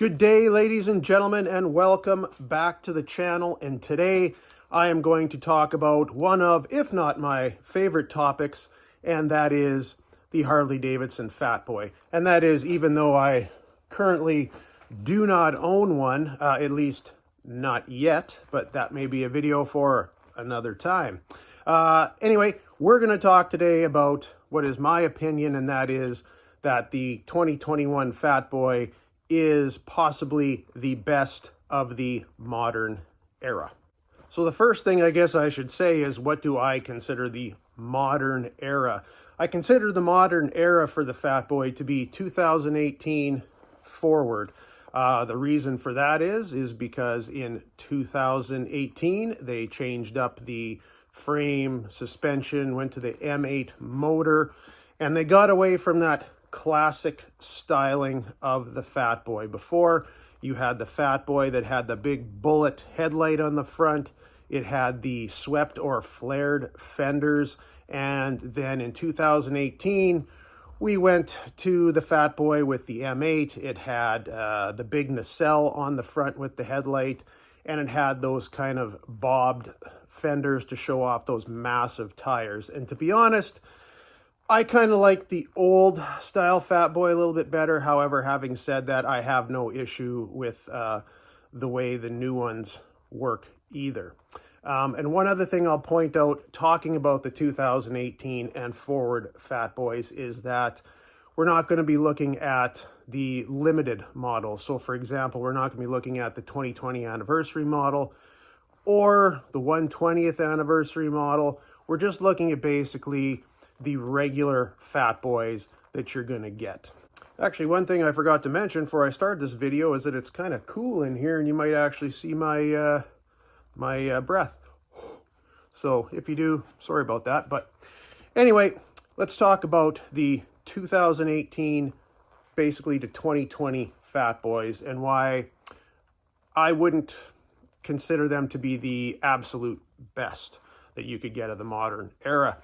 Good day, ladies and gentlemen, and welcome back to the channel. And today I am going to talk about one of, if not my favorite topics, and that is the Harley-Davidson Fatboy. And that is, even though I currently do not own one, at least not yet, but that may be a video for another time. Anyway, we're going to talk today about what is my opinion, and that is that the 2021 Fatboy is possibly the best of the modern era. So the first thing I guess I should say is, what do I consider the modern era? I consider the modern era for the Fatboy to be 2018 forward. The reason for that is because in 2018 they changed up the frame, suspension, went to the M8 motor, and they got away from that classic styling of the Fatboy. Before, you had the Fatboy that had the big bullet headlight on the front. It had the swept or flared fenders. And then in 2018, we went to the Fatboy with the M8. It had the big nacelle on the front with the headlight, and it had those kind of bobbed fenders to show off those massive tires. And to be honest, I kind of like the old style Fatboy a little bit better. However, having said that, I have no issue with the way the new ones work either. And one other thing I'll point out, talking about the 2018 and forward Fatboys, is that we're not going to be looking at the limited model. So for example, we're not going to be looking at the 2020 anniversary model or the 120th anniversary model. We're just looking at basically the regular Fatboys that you're going to get. Actually, one thing I forgot to mention before I start this video is that it's kind of cool in here, and you might actually see my my breath. So if you do, sorry about that. But anyway, let's talk about the 2018 basically to 2020 Fatboys and why I wouldn't consider them to be the absolute best that you could get of the modern era.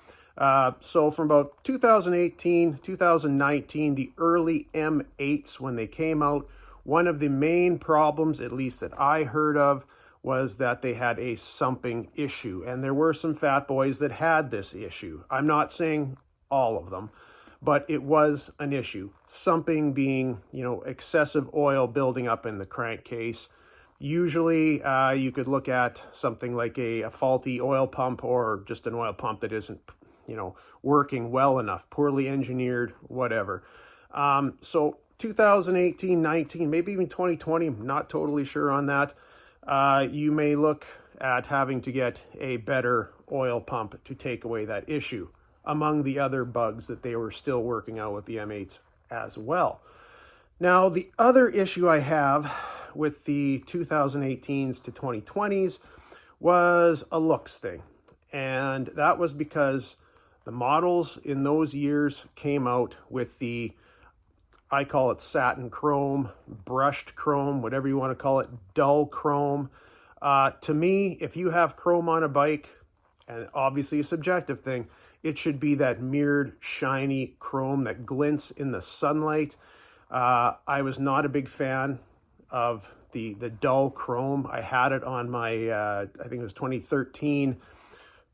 So from about 2018, 2019, the early M8s, when they came out, one of the main problems, at least that I heard of, was that they had a sumping issue. And there were some Fatboys that had this issue. I'm not saying all of them, but it was an issue. Sumping being, excessive oil building up in the crankcase. Usually you could look at something like a faulty oil pump, or just an oil pump that isn't working well enough, poorly engineered, whatever. So 2018, 19, maybe even 2020, I'm not totally sure on that. You may look at having to get a better oil pump to take away that issue, among the other bugs that they were still working out with the M8s as well. Now, the other issue I have with the 2018s to 2020s was a looks thing. And that was because the models in those years came out with the, I call it satin chrome, brushed chrome, whatever you want to call it, dull chrome. To me, if you have chrome on a bike, and obviously a subjective thing, it should be that mirrored, shiny chrome that glints in the sunlight. I was not a big fan of the dull chrome. I had it on my, I think it was 2013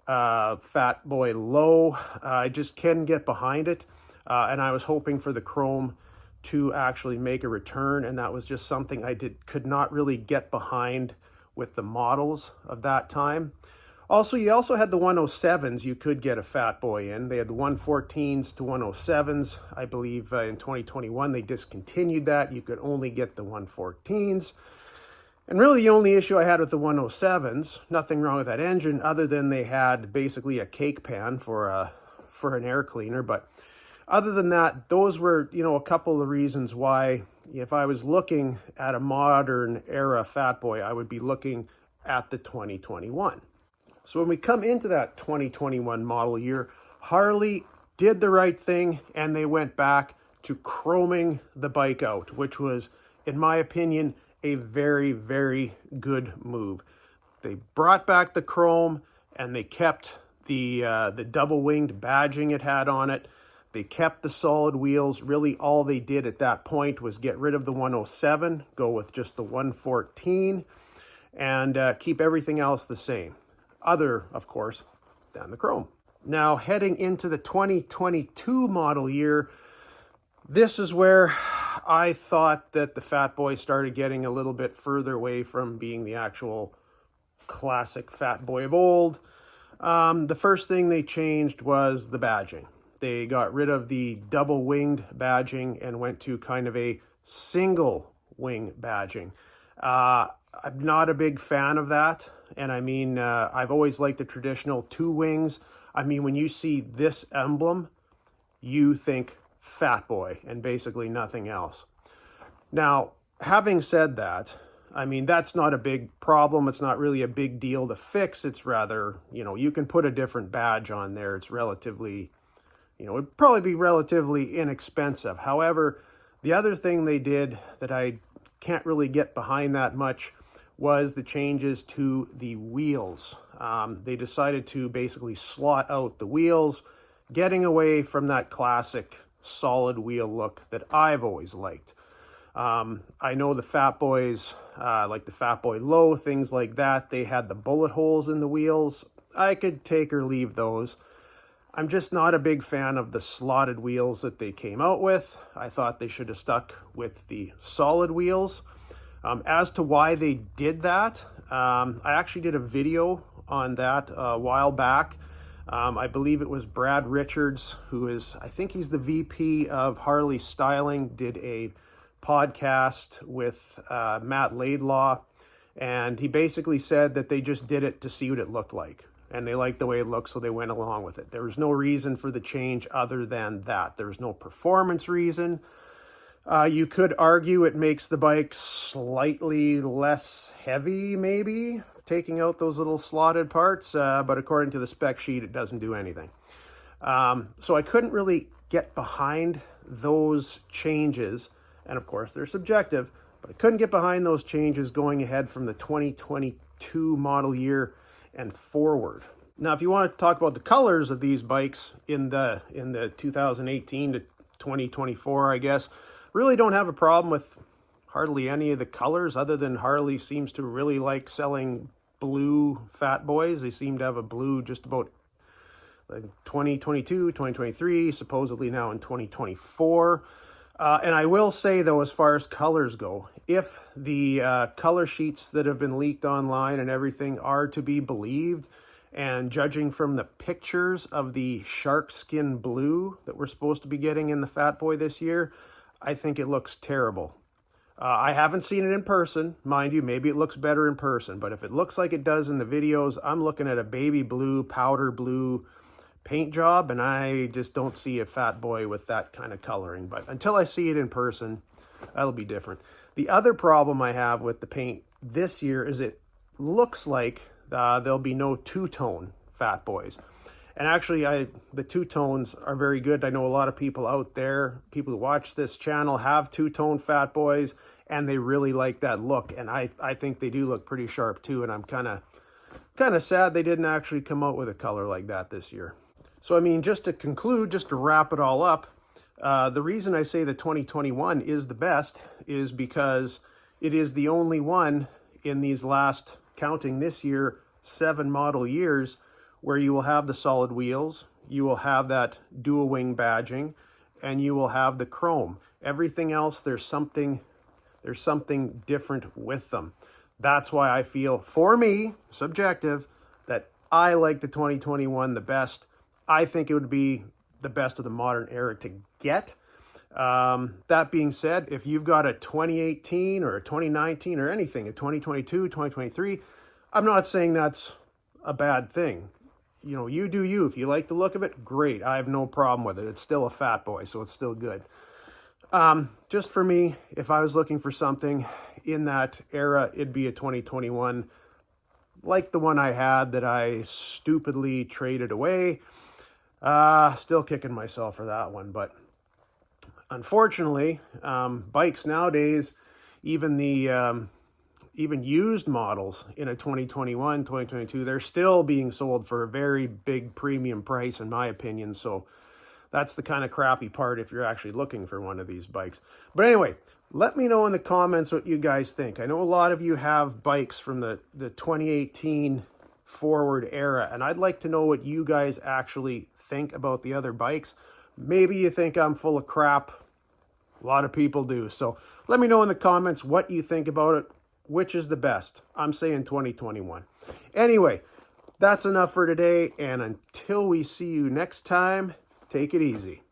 Fatboy Low. I just couldn't get behind it, and I was hoping for the chrome to actually make a return, and that was just something I could not really get behind with the models of that time. Also, you also had the 107s you could get a Fatboy in. They had the 114s to 107s. I believe in 2021 they discontinued that. You could only get the 114s. And really the only issue I had with the 107s, nothing wrong with that engine, other than they had basically a cake pan for an air cleaner. But other than that, those were, a couple of reasons why, if I was looking at a modern era Fatboy, I would be looking at the 2021. So when we come into that 2021 model year, Harley did the right thing, and they went back to chroming the bike out, which was, in my opinion, a very, very good move. They brought back the chrome, and they kept the double-winged badging it had on it. They kept the solid wheels. Really, all they did at that point was get rid of the 107, go with just the 114, and keep everything else the same. Other, of course, than the chrome. Now, heading into the 2022 model year, this is where I thought that the Fatboy started getting a little bit further away from being the actual classic Fatboy of old. The first thing they changed was the badging. They got rid of the double-winged badging and went to kind of a single-wing badging. I'm not a big fan of that. And I mean, I've always liked the traditional two wings. I mean, when you see this emblem, you think Fatboy and basically nothing else. Now, having said that, I mean, that's not a big problem. It's not really a big deal to fix. It's rather, you can put a different badge on there. It's relatively, it'd probably be relatively inexpensive. However, the other thing they did that I can't really get behind that much was the changes to the wheels. They decided to basically slot out the wheels, getting away from that classic solid wheel look that I've always liked. I know the Fatboys, like the Fatboy Low, things like that, they had the bullet holes in the wheels. I could take or leave those. I'm just not a big fan of the slotted wheels that they came out with. I thought they should have stuck with the solid wheels. As to why they did that, I actually did a video on that a while back. I believe it was Brad Richards, I think he's the VP of Harley Styling, did a podcast with Matt Laidlaw, and he basically said that they just did it to see what it looked like. And they liked the way it looked, so they went along with it. There was no reason for the change other than that. There was no performance reason. You could argue it makes the bike slightly less heavy, maybe, taking out those little slotted parts, but according to the spec sheet, it doesn't do anything. So I couldn't really get behind those changes, and of course they're subjective, but I couldn't get behind those changes going ahead from the 2022 model year and forward. Now, if you want to talk about the colors of these bikes in the 2018 to 2024, I guess, really don't have a problem with hardly any of the colors, other than Harley seems to really like selling blue Fatboys. They seem to have a blue just about like 2022, 2023, supposedly now in 2024. And I will say, though, as far as colors go, if the color sheets that have been leaked online and everything are to be believed, and judging from the pictures of the shark skin blue that we're supposed to be getting in the Fatboy this year, I think it looks terrible. I haven't seen it in person, mind you. Maybe it looks better in person, but if it looks like it does in the videos, I'm looking at a baby blue, powder blue paint job, and I just don't see a Fatboy with that kind of coloring. But until I see it in person, that'll be different. The other problem I have with the paint this year is it looks like there'll be no two-tone Fatboys. And actually, the two-tones are very good. I know a lot of people out there, people who watch this channel, have two-tone Fatboys, and they really like that look. And I think they do look pretty sharp too, and I'm kind of sad they didn't actually come out with a color like that this year. So, I mean, just to conclude, just to wrap it all up, the reason I say the 2021 is the best is because it is the only one in these last, counting this year, 7 model years, where you will have the solid wheels, you will have that dual wing badging, and you will have the chrome. Everything else, there's something different with them. That's why I feel, for me, subjective, that I like the 2021 the best. I think it would be the best of the modern era to get. That being said, if you've got a 2018 or a 2019 or anything, a 2022, 2023, I'm not saying that's a bad thing. You do you. If you like the look of it, great. I have no problem with it. It's still a Fatboy, so it's still good. Just for me, if I was looking for something in that era, it'd be a 2021, like the one I had that I stupidly traded away. Still kicking myself for that one, but unfortunately, bikes nowadays, even the even used models in a 2021, 2022, they're still being sold for a very big premium price, in my opinion. So That's the kind of crappy part if you're actually looking for one of these bikes. But anyway, let me know in the comments what you guys think. I know a lot of you have bikes from the 2018 forward era, and I'd like to know what you guys actually think about the other bikes. Maybe you think I'm full of crap. A lot of people do. So let me know in the comments what you think about it. Which is the best? I'm saying 2021. Anyway, that's enough for today. And until we see you next time, take it easy.